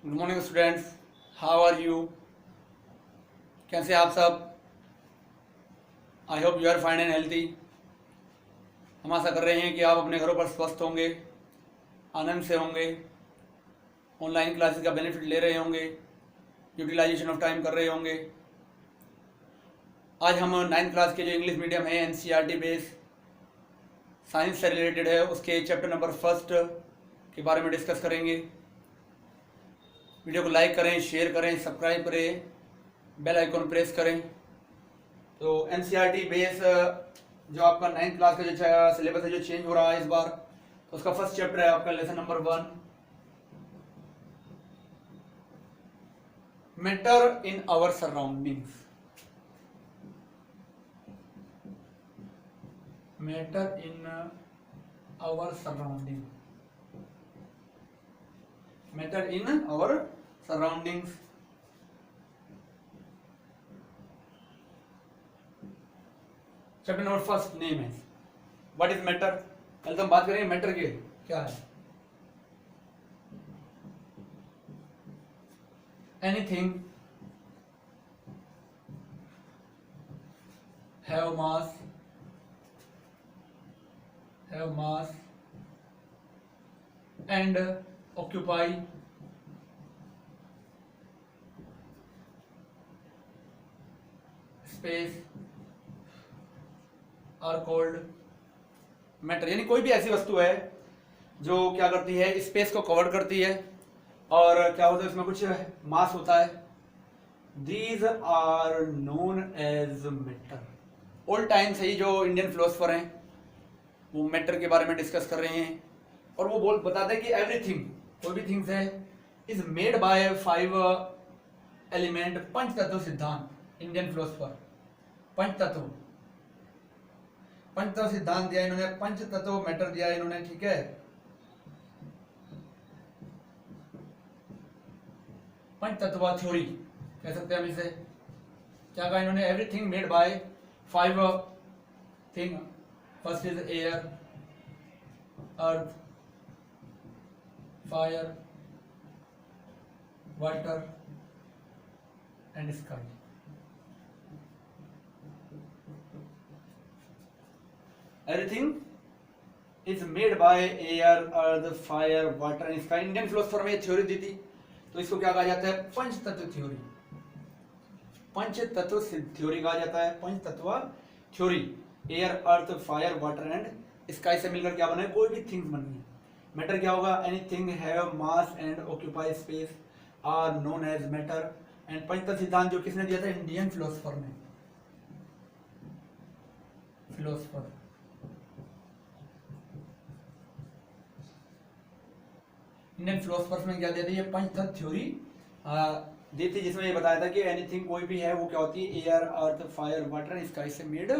Good morning students, how are you? कैसे आप सब? I hope you are fine and healthy. हम आशा कर रहे हैं कि आप अपने घरों पर स्वस्थ होंगे, आनंद से होंगे, ऑनलाइन क्लासेस का बेनिफिट ले रहे होंगे, यूटिलाइजेशन ऑफ टाइम कर रहे होंगे। आज हम 9th क्लास के जो इंग्लिश मीडियम है एनसीईआरटी बेस साइंस से रिलेटेड है उसके चैप्टर नंबर 1 के बारे में डिस्कस करेंगे। वीडियो को लाइक करें, शेयर करें, सब्सक्राइब करें, बेल आइकॉन प्रेस करें। तो एनसीईआरटी बेस जो आपका 9th क्लास का जो सिलेबस है जो चेंज हो रहा है इस बार, तो उसका फर्स्ट चैप्टर है आपका lesson number 1, matter in our surroundings. Matter in our surrounding, matter in our surroundings. Chapter number 1 name है व्हाट इज मैटर। कल तो हम बात करेंगे मैटर के क्या है। Anything have mass and occupy space are called matter. यानी कोई भी ऐसी वस्तु है जो क्या करती है, स्पेस को कवर करती है और क्या होता है उसमें कुछ मास होता है। These are known as matter. Old time से ही जो इंडियन फिलोसफर हैं वो मैटर के बारे में डिस्कस कर रहे हैं और वो बताते हैं कि एवरीथिंग, कोई भी थिंग्स है, इज मेड बाय 5 एलिमेंट, पंच तत्व सिद्धांत। इंडियन फिलोसफर पंच तत्व सिद्धांत दिया इन्होंने, पंच तत्व मैटर दिया इन्होंने, ठीक है। पंच तत्व थ्योरी कह सकते हैं हम इसे। क्या कहा इन्होंने? Everything made by 5 thing. First is air, earth, fire, water and sky. Everything is made by air, earth, fire, water and sky. Indian philosopher में थ्योरी दी थी, तो इसको क्या कहा जाता है? पंच तत्व थ्योरी। पंच तत्व थ्योरी कहा जाता है, पंच तत्व theory. Air, earth, fire, water and sky से मिलकर क्या बना है? कोई भी थिंग्स बनी है। मैटर क्या होगा? Anything have mass and occupy space are known as matter. And पंच तत्व सिद्धांत जो किसने दिया था? इंडियन फिलोसफर ने। फिलोसफर इंडियन फिलोसफर्स में क्या देती है? पंच तत्व थ्योरी दी थी, जिसमें ये बताया था कि एनीथिंग कोई भी है वो क्या होती है? एयर, अर्थ, फायर, वाटर, स्काई से मेड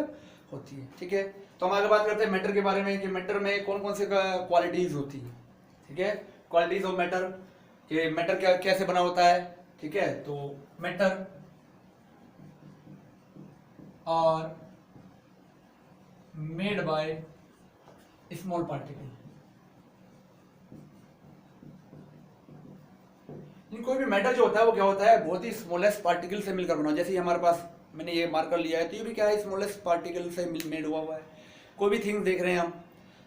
होती है, ठीक है। तो हम आगे बात करते हैं मैटर के बारे में कि मैटर में कौन कौन से क्वालिटीज होती है, ठीक है। क्वालिटीज ऑफ मैटर, कि मैटर क्या कैसे बना होता है, ठीक है। तो मैटर और मेड बाय स्मॉल पार्टिकल। कोई भी मैटर जो होता है वो क्या होता है? बहुत ही स्मॉलेस्ट पार्टिकल से मिलकर बना। जैसे हमारे पास मैंने ये मार्कर लिया है, तो ये भी क्या है? स्मॉलेस्ट पार्टिकल से मेड हुआ है। कोई भी थिंग्स देख रहे हैं हम,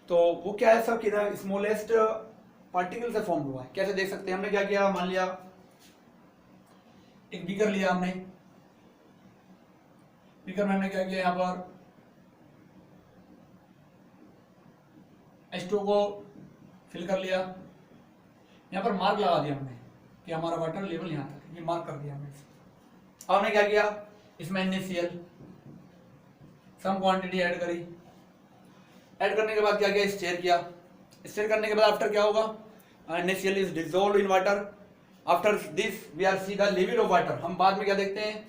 तो वो क्या है? सब किधर? स्मॉलेस्ट पार्टिकल से फॉर्म हुआ है। कैसे देख सकते हैं? हमने क्या किया, मान लिया एक बीकर लिया हमने, बीकर में हमने क्या किया, यहाँ पर H2 को फिल कर लिया, यहाँ पर मार्क लगा दिया हमने कि हमारा वाटर लेवल यहाँ तक, ये मार्क कर दिया हमने। और हमने क्या किया, इसमें NaCl सम क्वांटिटी ऐड करी। ऐड करने के बाद क्या किया? स्टेयर किया। स्टेयर करने के बाद आफ्टर क्या होगा? NaCl is dissolved in water. After this we are see the level of water. हम बाद में क्या देखते हैं?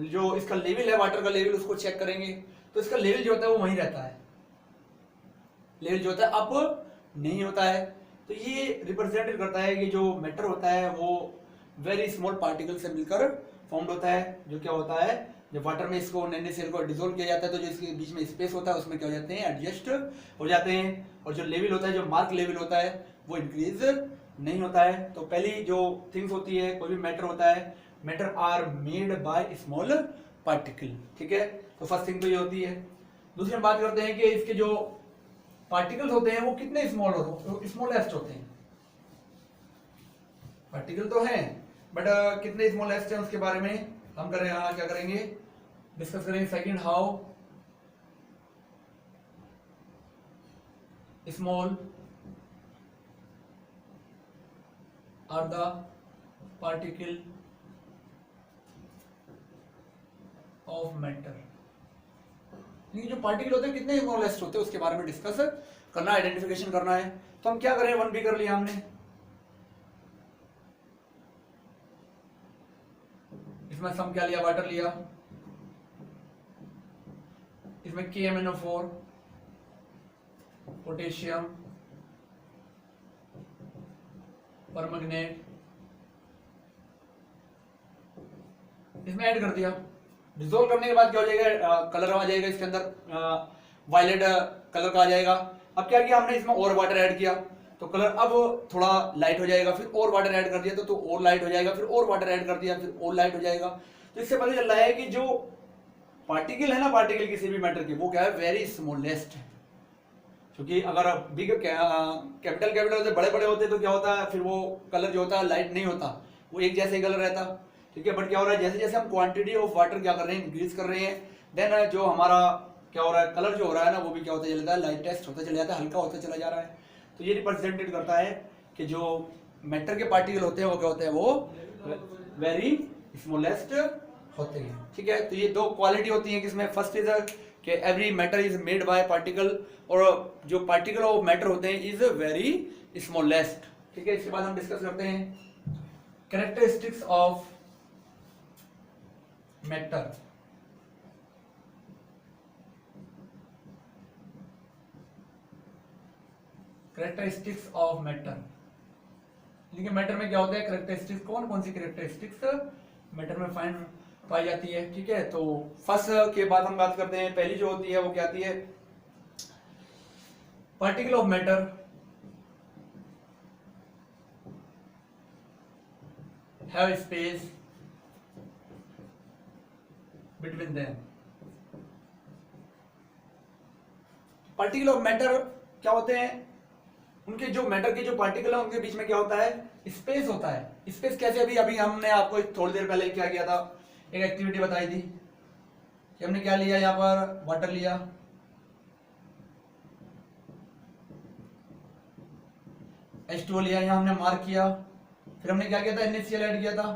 जो इसका लेवल है, वाटर का लेवल, उसको चेक करेंगे, तो इसका लेवल जो होता है वो वहीं रहता है। लेवल जो होता है अप नहीं होता है। तो ये रिप्रेजेंट करता है कि जो मैटर होता है वो वेरी स्मॉल पार्टिकल से मिलकर फॉर्म्ड होता है। जो क्या होता है, जब वाटर में इसको NaCl को डिसोल्व किया जाता है तो जो इसके बीच में स्पेस होता है उसमें क्या हो जाते हैं? एडजस्ट हो जाते हैं। और जो लेवल होता है, जो मार्क लेवल होता है, वो इंक्रीज नहीं होता है। तो पहली जो थिंग्स होती है, कोई भी मैटर होता है, matter are made by small particle, ठीक है। तो फर्स्ट थिंग तो ये होती है। दूसरी हम बात करते हैं कि इसके जो पार्टिकल्स होते हैं वो कितने स्मॉलेस्ट होते हैं। पार्टिकल तो हैं बट कितने स्मॉलेस्ट हैं उसके बारे में हम कर रहे हैं, क्या करेंगे, डिस्कस करेंगे। Second, how small are the particle of matter. ये जो पार्टिकल होते हैं कितने स्मॉलेस्ट होते हैं उसके बारे में डिस्कस करना, आइडेंटिफिकेशन करना है। तो हम क्या करें, 1B कर लिया हमने, इसमें सम क्या लिया, वाटर लिया, इसमें KMnO4 पोटेशियम परमैंगनेट इसमें ऐड कर दिया। डिसॉल्व करने के बाद क्या हो जाएगा, कलर आ जाएगा इसके अंदर, वायलेट कलर का आ जाएगा। अब क्या किया हमने, इसमें और वाटर ऐड किया तो कलर अब थोड़ा लाइट हो जाएगा, फिर और वाटर ऐड कर दिया तो और लाइट हो जाएगा, फिर और वाटर ऐड कर दिया फिर और लाइट हो जाएगा। तो इससे पता चल रहा है कि जो पार्टिकल है ना, पार्टिकल किसी भी मैटर के, वो क्या है, वेरी स्मॉलेस्ट है। क्योंकि अगर बिग कैपिटल होते, बड़े बड़े होते तो क्या होता है, फिर वो कलर जो होता है लाइट नहीं होता, वो एक जैसे ही कलर रहता, ठीक है। बट क्या हो रहा है, जैसे जैसे हम क्वांटिटी ऑफ वाटर क्या कर रहे हैं, इंक्रीज कर रहे हैं, देन जो हमारा क्या हो रहा है, कलर जो हो रहा है ना, वो भी क्या होता चला जाता है, लाइट टेस्ट होता चला जाता है, हल्का होता चला जा रहा है। तो ये रिप्रेजेंटेड करता है कि जो मैटर के पार्टिकल होते हैं वो क्या होते हैं, वो वेरी स्मॉलेस्ट होते हैं, ठीक है। तो ये दो क्वालिटी होती है किसमें, फर्स्ट इज कि every matter is made by particle, और जो पार्टिकल ऑफ मैटर होते हैं इज वेरी स्मॉलेस्ट, ठीक है। इसके बाद हम डिस्कस करते हैं characteristics of matter. Characteristics of matter, लेकिन मैटर में क्या होता है, कैरेक्टरिस्टिक्स कौन कौन सी कैरेक्टरिस्टिक्स मैटर में फाइंड पाई जाती है, ठीक है। तो फर्स्ट के बाद हम बात करते हैं, पहली जो होती है वो क्या आती है, particle of matter have space between them. Particle of matter क्या होते हैं, उनके जो मैटर के जो पार्टिकल है उनके बीच में क्या होता है, स्पेस होता है। स्पेस कैसे, अभी अभी हमने आपको थोड़ी देर पहले क्या किया था, एक एक्टिविटी बताई थी कि हमने क्या लिया, यहाँ पर वाटर लिया, H2O लिया, यहाँ हमने मार्क किया, फिर हमने क्या किया था, NaCl ऐड किया था।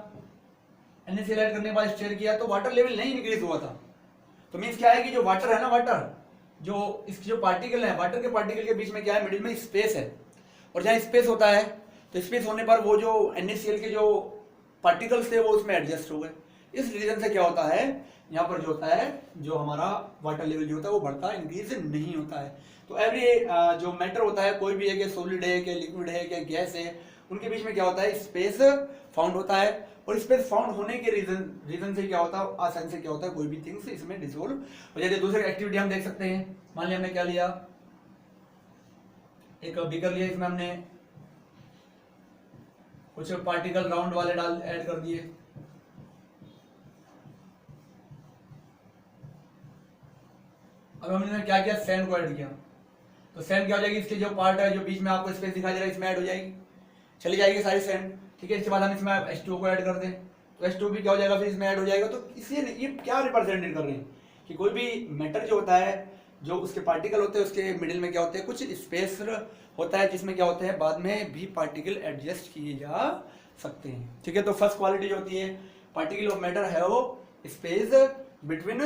NaCl ऐड करने के बाद स्टेयर किया तो वाटर लेवल नहीं इंक्रीज हुआ था। तो मीन्स क्या है कि जो वाटर है ना, वाटर जो इसकी जो पार्टिकल है, वाटर के पार्टिकल के बीच में क्या है, मिडिल में स्पेस है, और जहाँ स्पेस होता है तो स्पेस होने पर वो जो NaCl के जो पार्टिकल्स थे वो उसमें एडजस्ट हो गए। इस रीजन से क्या होता है, यहाँ पर जो होता है, जो हमारा वाटर लेवल जो होता है वो बढ़ता इंक्रीज नहीं होता है। तो एवरी जो मैटर होता है, कोई भी है कि सॉलिड है कि लिक्विड है कि गैस है, उनके बीच में क्या होता है, स्पेस फाउंड होता है, और स्पेस फाउंड होने के रीजन से क्या होता है, आसानी से क्या होता है, कोई भी थिंग्स इसमें डिसॉल्व हो जाती है। दूसरी एक्टिविटी हम देख सकते हैं, मान लिया हमने क्या लिया, एक बीकर लिया, इसमें हमने कुछ पार्टिकल राउंड वाले डाल ऐड कर दिए, अब हमने क्या किया, सैंड को ऐड किया। तो सैंड क्या हो जाएगी, इसके जो पार्ट है, जो बीच में आपको स्पेस दिखाई दे रहा है, इसमें ऐड हो जाएगी, चली जाएगी सारी सैंड, ठीक है। इसके बाद हम इसमें H2O को ऐड कर दें तो H2O भी क्या हो जाएगा, फिर इसमें ऐड हो जाएगा। तो इसलिए ये क्या रिप्रेजेंटेट कर रहे हैं कि कोई भी मैटर जो होता है, जो उसके पार्टिकल होते हैं, उसके मिडिल में क्या होते हैं, कुछ स्पेस होता है, जिसमें क्या होते हैं, बाद में भी पार्टिकल एडजस्ट किए जा सकते हैं, ठीक है। तो फर्स्ट क्वालिटी जो होती है, पार्टिकल ऑफ मैटर है वो स्पेस बिटवीन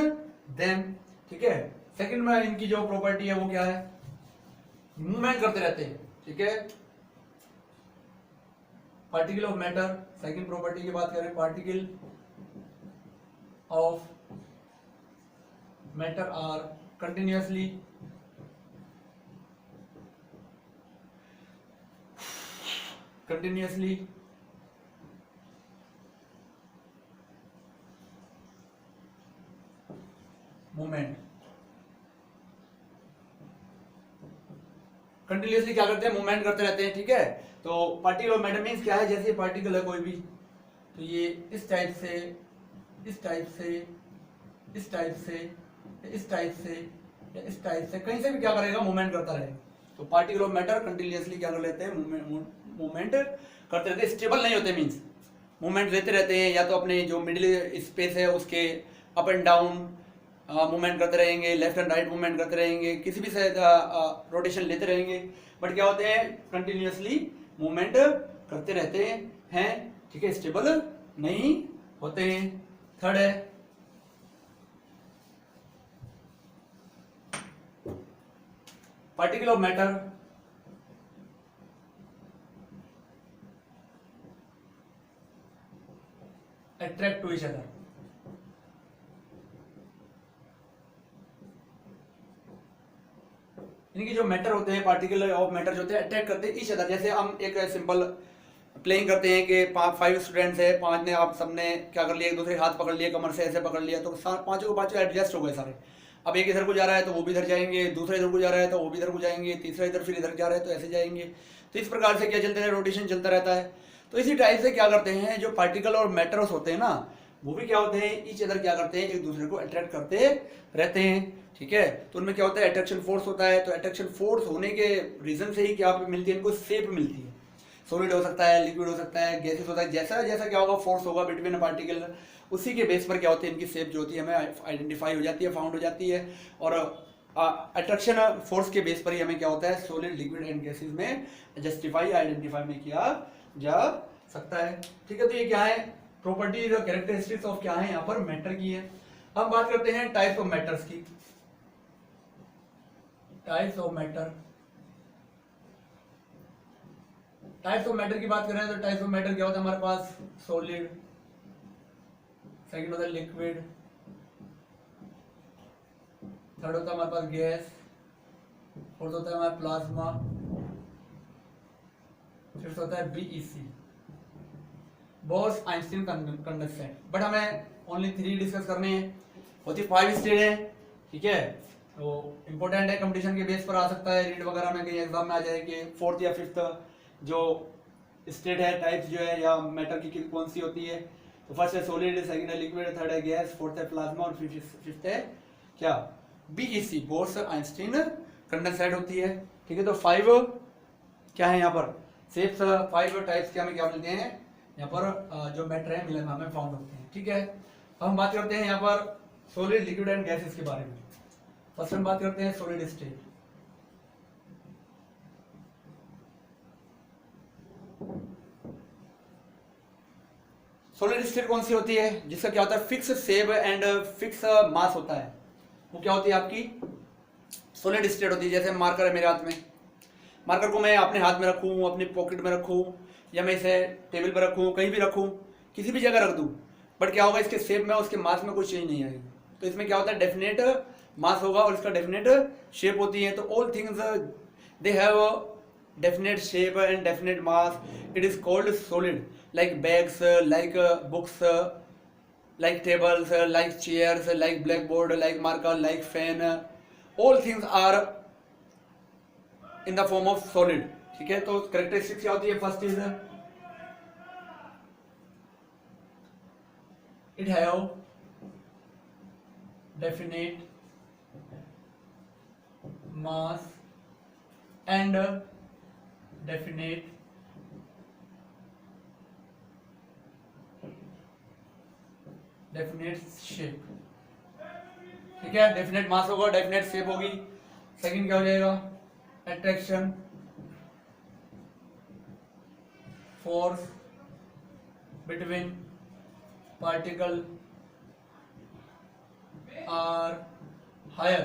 देम, ठीक है। सेकंड में इनकी जो प्रॉपर्टी है वो क्या है, मूवमेंट करते रहते हैं, ठीक है। Particle of matter, second property की बात करें, particle of matter are continuously continuously क्या करते हैं, मूवमेंट करते रहते हैं, ठीक है। तो पार्टिकल ऑफ मैटर मीन्स क्या है, जैसे पार्टिकल है कोई भी, तो ये इस टाइप से, इस टाइप से, इस टाइप से, इस टाइप से, या इस टाइप से, कहीं से भी क्या करेगा, मूवमेंट करता रहेगा। तो पार्टिकल ऑफ मैटर कंटिन्यूसली क्या कर लेते हैं, मूवमेंट करते रहते हैं, स्टेबल नहीं होते, मीन्स मूवमेंट लेते रहते हैं, या तो अपने जो मिडिल स्पेस है उसके अप एंड डाउन मूवमेंट करते रहेंगे, लेफ्ट एंड राइट मूवमेंट करते रहेंगे, किसी भी से रोटेशन लेते रहेंगे, बट क्या होते हैं, कंटिन्यूसली मूवमेंट करते रहते हैं, ठीक है, स्टेबल नहीं होते हैं। थर्ड है particle of matter attract to each other. इनकी जो मैटर होते हैं, पार्टिकल ऑफ मैटर जो होते हैं, अट्रैक्ट करते हैं ईच अदर। जैसे हम एक सिंपल प्लेइंग करते हैं कि 5 स्टूडेंट्स है, 5 ने आप सबने क्या कर लिया, एक दूसरे हाथ पकड़ लिया, कमर से ऐसे पकड़ लिया, तो पांचों को पांचों एडजस्ट हो गए सारे। अब एक इधर को जा रहा है तो वो भी इधर जाएंगे, दूसरा इधर को जा रहा है तो वो भी इधर को जाएंगे, तीसरा इधर फिर इधर जा रहा है तो ऐसे जाएंगे। तो इस प्रकार से क्या चलते हैं, रोटेशन चलता रहता है। तो इसी टाइप से क्या करते हैं, जो पार्टिकल और मैटर्स होते हैं ना, वो भी क्या होते हैं, ईच अदर क्या करते हैं, एक दूसरे को अट्रैक्ट करते रहते हैं, ठीक है। तो उनमें क्या होता है, अट्रैक्शन फोर्स होता है। तो अट्रैक्शन फोर्स होने के रीजन से ही क्या मिलती है, इनको शेप मिलती है। सॉलिड हो सकता है, लिक्विड हो सकता है, गैसेस होता है, जैसा जैसा क्या होगा, फोर्स होगा बिटवीन पार्टिकल, उसी के बेस पर क्या होती है, इनकी शेप जो होती है हमें आइडेंटिफाई हो जाती है, फाउंड हो जाती है। और अट्रैक्शन फोर्स के बेस पर ही हमें क्या होता है, सॉलिड, लिक्विड एंड गैसेस में जस्टिफाई, आइडेंटिफाई में किया जा सकता है, ठीक है। तो ये क्या है, प्रॉपर्टीज और कैरेक्टरिस्टिक्स ऑफ क्या है, यहाँ पर मैटर की है। अब बात करते हैं टाइप्स ऑफ मैटर्स की। Types of matter, types of matter की बात करें तो टाइप्स ऑफ मैटर क्या होता है हमारे पास, सॉलिड, सेकंड होता है लिक्विड, थर्ड होता है हमारे पास गैस, फोर्थ होता है हमारा प्लाज्मा, फिफ्थ होता है BEC, Bose Einstein condensate. But हमें ओनली 3 डिस्कस करने हैं, होती 5 स्टेज है, ठीक है। तो इंपॉर्टेंट है, कंपटीशन के बेस पर आ सकता है, रीड वगैरह में कहीं एग्जाम में आ जाए कि 4th या 5th जो स्टेट है, टाइप्स जो है या मैटर की कौन सी होती है। तो फर्स्ट है सॉलिड, सेकंड है लिक्विड, थर्ड है गैस, फोर्थ है प्लाज्मा और फिफ्थ है क्या, बीईसी, बोस आइंस्टीन कंडेंसेट होती है, ठीक है। तो 5 क्या है यहाँ पर शेप्स, 5 टाइप्स के हमें क्या मिलते हैं यहाँ पर, जो मैटर है मिलन में फाउंड होते हैं, ठीक है। अब हम बात करते हैं यहाँ पर सॉलिड, लिक्विड एंड गैसेस के बारे में। फर्स्ट हम बात करते हैं सॉलिड स्टेट। सॉलिड स्टेट कौन सी होती है, जिसका क्या होता है, fix shape and fix mass होता है, वो क्या होती है आपकी सॉलिड स्टेट होती है। जैसे मार्कर है मेरे हाथ में, मार्कर को मैं अपने हाथ में रखूं, अपनी पॉकेट में रखूं, या मैं इसे टेबल पर रखूं, कहीं भी रखूं, किसी भी जगह रख दूं, बट क्या होगा, इसके शेप में उसके मास में कोई चेंज नहीं आएगी। तो इसमें क्या होता है, डेफिनेट मास होगा और इसका डेफिनेट शेप होती है। तो all things they have definite shape and definite mass, it is called solid, like bags, like books, like tables, like chairs, like blackboard, like marker, like fan, all things are in the form of solid, ठीक है। तो characteristics क्या होती है, first is it have definite mass and definite shape, ठीक है। Definite mass होगा, definite shape होगी। सेकंड क्या हो जाएगा, attraction force between particle are higher,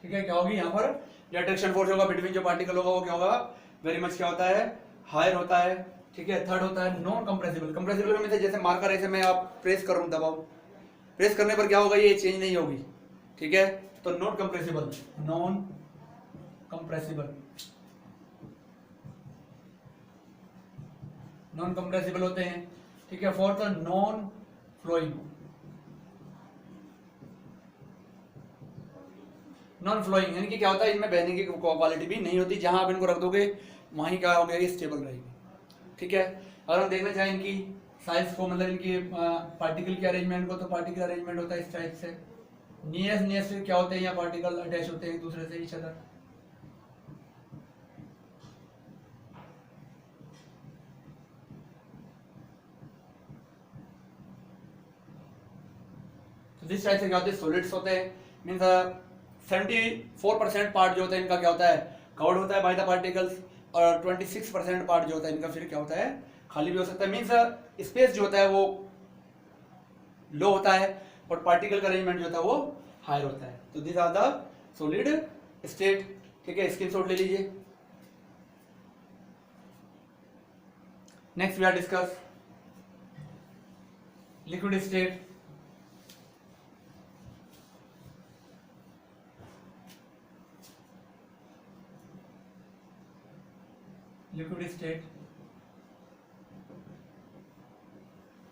ठीक है। क्या होगी यहाँ पर, जो अट्रैक्शन फोर्स होगा बिटवीन जो पार्टिकल होगा वो क्या होगा, वेरी मच क्या होता है, हायर होता है, ठीक है। थर्ड होता है नॉन कंप्रेसिबल। कंप्रेसिबल में से जैसे मार्कर ऐसे मैं आप प्रेस करूं, दबाओ, प्रेस करने पर क्या होगा, ये चेंज नहीं होगी, ठीक है। तो non compressible, non compressible, non compressible होते हैं, ठीक है। Fourth non flowing, non flowing यानी कि क्या होता है, इनमें बहने की क्वालिटी भी नहीं होती, जहां आप इनको रख दोगे वहीं क्या हो गया, ये स्टेबल रहेगी। ठीक है, अगर हम देखना चाहें इनकी साइज को, मतलब इनकी पार्टिकल के अरेंजमेंट को, तो पार्टिकल अरेंजमेंट होता है इस टाइप से। नियरेस्ट क्या होते हैं, यहाँ पार्टिकल अटैच होते हैं एक दूसरे से, ईच अदर। तो दिस टाइप से क्या होते हैं, सॉलिड्स होते हैं। मीन्स 74% पार्ट जो होता है इनका क्या होता है, कवर्ड होता है बाय द पार्टिकल्स, और 26% पार्ट जो होता है इनका फिर क्या होता है, खाली भी हो सकता है। मीन्स स्पेस जो होता है वो लो होता है, और पार्टिकल का अरेंजमेंट जो होता है वो हायर होता है। तो this are the solid state. ठीक है, स्क्रीनशॉट ले लीजिए। Next we are discuss liquid state. Liquid state,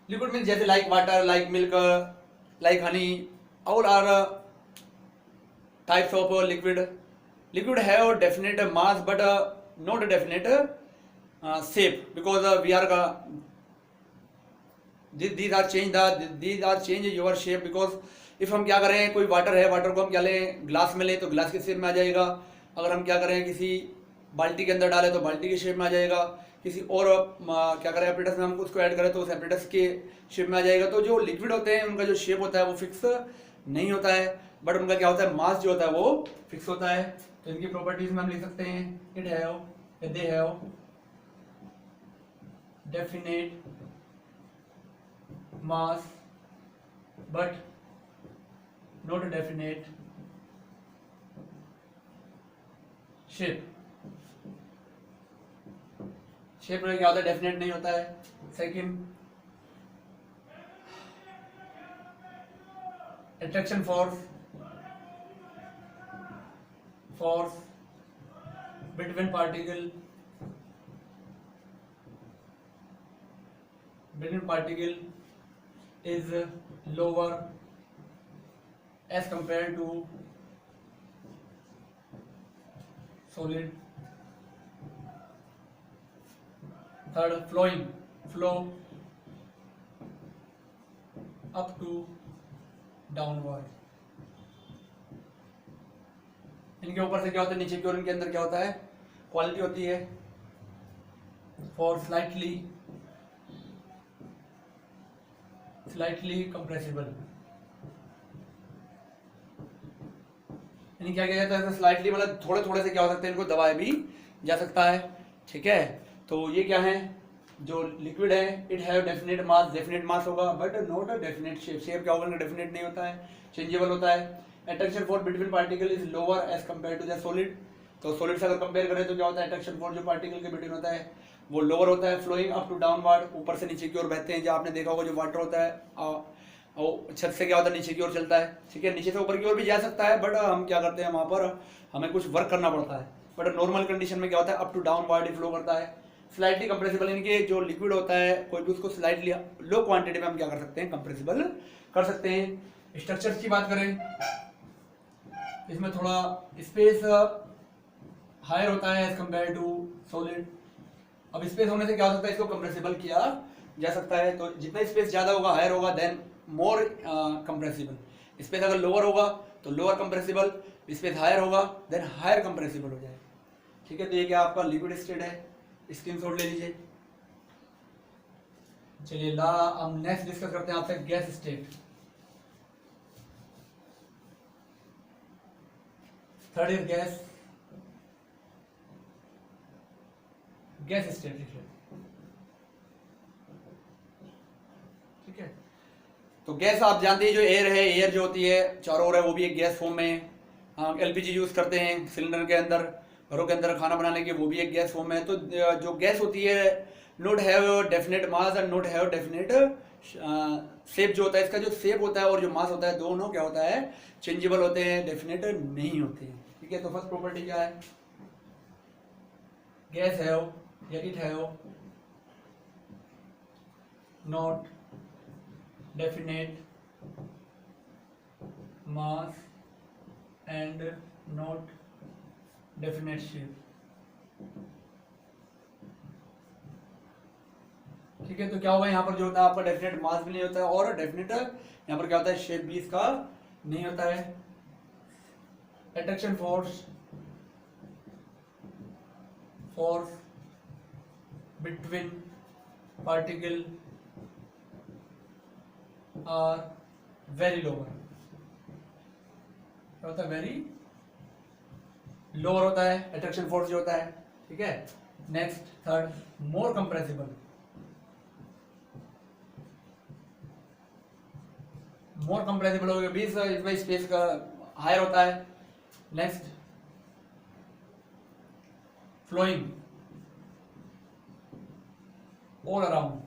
liquid means जैसे like water, like milk, like honey, all are types of liquid. Liquid have definite mass but not definite shape, because we are these are change your shape, because if हम क्या करें, कोई water है, water को हम क्या लें, glass में लें तो ग्लास के शेप में आ जाएगा। अगर हम क्या करें, किसी बाल्टी के अंदर डालें तो बाल्टी के शेप में आ जाएगा। किसी और क्या करें, एपरेटस में हम उसको ऐड करें तो उस एपरेटस के शेप में आ जाएगा। तो जो लिक्विड होते हैं उनका जो शेप होता है वो फिक्स नहीं होता है, बट उनका क्या होता है, मास जो होता है वो फिक्स होता है। तो इनकी प्रॉपर्टीज में हम लिख सकते हैं, it have, they have definite mass but not a definite shape। Shape में क्या होता है, डेफिनेट नहीं होता है। Second, attraction force between particle is lower as compared to solid। Third, flow up to downward। इनके ऊपर से क्या होता है, नीचे की ओर इनके अंदर क्या होता है, क्वालिटी होती है फॉर स्लाइटली कंप्रेसिबल। यानी क्या किया जाता है, स्लाइटली मतलब थोड़े थोड़े से क्या हो सकता है, इनको दबाया भी जा सकता है। ठीक है, तो ये क्या है, जो लिक्विड है, इट हैव डेफिनेट मास होगा but not a definite shape. Shape क्या होगा, डेफिनेट नहीं होता है, चेंजेबल होता है। Attraction force between particle is lower as compare to the solid. तो सॉलिड से अगर कंपेयर करें तो क्या होता है, अट्रैक्शन फोर्स जो पार्टिकल के बिटवीन होता है वो लोअर होता है। फ्लोइंग अप टू डाउनवर्ड, ऊपर से नीचे की ओर बहते हैं। जो आपने देखा होगा, जो वाटर होता है और छत से क्या होता है, नीचे की ओर चलता है। ठीक है, नीचे से ऊपर की ओर भी जा सकता है, बट हम क्या करते हैं, वहां पर हमें कुछ वर्क करना पड़ता है। बट नॉर्मल कंडीशन में क्या होता है, अप टू डाउनवर्ड ही फ्लो करता है। स्लाइटली कंप्रेसिबल, इनके जो लिक्विड होता है कोई भी, उसको स्लाइटली लो क्वांटिटी में हम क्या कर सकते हैं, कंप्रेसिबल कर सकते हैं। स्ट्रक्चर्स की बात करें, इसमें थोड़ा स्पेस हायर होता है एज कंपेयर टू सॉलिड। अब स्पेस होने से क्या हो सकता है, इसको कंप्रेसिबल किया जा सकता है। तो जितना स्पेस ज्यादा होगा, हायर होगा, देन मोर कंप्रेसिबल। स्पेस अगर लोअर होगा तो लोअर कंप्रेसिबल, स्पेस हायर होगा देन हायर कंप्रेसिबल हो जाएगा। ठीक है, तो ये क्या आपका लिक्विड स्टेट है, स्क्रीनशॉट ले लीजिए। चलिए हम नेक्स्ट डिस्कस करते हैं आपसे gas state. Third is gas state. ठीक है, तो गैस आप जानते हैं, जो एयर है, एयर जो होती है चारों ओर है, वो भी एक गैस फॉर्म में। हम एलपीजी यूज करते हैं सिलेंडर के अंदर, घरों के अंदर खाना बनाने के, वो भी एक गैस फॉर्म है। तो जो गैस होती है, note have definite mass and note have definite shape. जो होता है, इसका जो शेप होता है और जो मास होता है, दोनों क्या होता है, चेंजेबल होते हैं, डेफिनेट नहीं होते हैं। ठीक है, तो फर्स्ट प्रॉपर्टी क्या है, गैस हैव या it have not definite mass and not definite shape. ठीक है, तो क्या होगा यहाँ पर जो होता है आपका डेफिनेट मास भी नहीं होता है और डेफिनेट यहाँ पर क्या होता है शेप भी इसका नहीं होता है। Attraction force between particle are very lower. क्या होता है? वेरी लोअर होता है अट्रैक्शन फोर्स जो होता है। ठीक है, नेक्स्ट थर्ड, मोर कंप्रेसिबल। मोर कंप्रेसिबल हो गया 20 इसमें स्पेस का हायर होता है। नेक्स्ट फ्लोइंग ऑल अराउंड,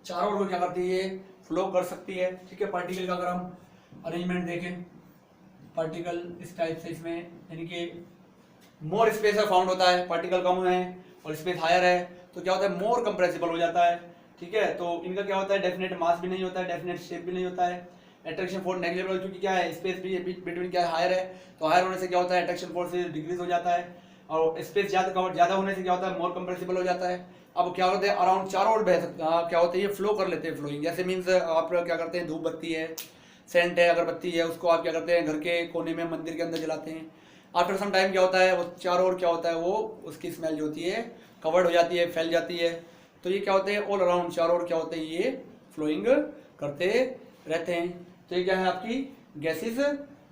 चारों ओर क्या करती है? फ्लो कर सकती है। ठीक है, पार्टिकल का अगर हम अरेंजमेंट देखें, पार्टिकल इस टाइप से इसमें यानी कि मोर स्पेस फाउंड होता है, पार्टिकल कम है और स्पेस हायर है तो क्या होता है? मोर कंप्रेसिबल हो जाता है। ठीक है, तो इनका क्या होता है? डेफिनेट मास भी नहीं होता है, डेफिनेट शेप भी नहीं होता है। अट्रैक्शन फोर्स नेग्लिजिबल, क्योंकि क्या है? स्पेस भी बिटवीन क्या है? हायर है, तो हायर होने से क्या होता है? अट्रैक्शन फोर्स डिक्रीज हो जाता है और स्पेस ज्यादा होने से क्या होता है? मोर कंप्रेसिबल हो जाता है। अब क्या होता है? अराउंड चारों ओर बह सकते हैं। क्या होता है? ये फ्लो कर लेते हैं, फ्लोइंग। जैसे मीन्स आप क्या करते हैं? धूप बत्ती है, सेंट है, अगरबत्ती है, उसको आप क्या करते हैं? घर के कोने में मंदिर के अंदर जलाते हैं। आफ्टर सम टाइम क्या होता है? वो चारों ओर क्या होता है? वो उसकी स्मेल जो होती है कवर्ड हो जाती है, फैल जाती है। तो ये क्या होते हैं? ऑल अराउंड चारों ओर क्या होते हैं? ये फ्लोइंग करते रहते हैं। तो ये क्या है? आपकी गैसेस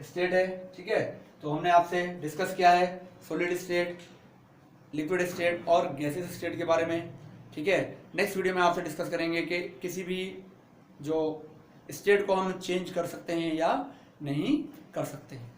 स्टेट है। ठीक है, तो हमने आपसे डिस्कस किया है सॉलिड स्टेट, लिक्विड स्टेट और गैसेस स्टेट के बारे में। ठीक है, नेक्स्ट वीडियो में आपसे डिस्कस करेंगे कि किसी भी जो स्टेट को हम चेंज कर सकते हैं या नहीं कर सकते हैं।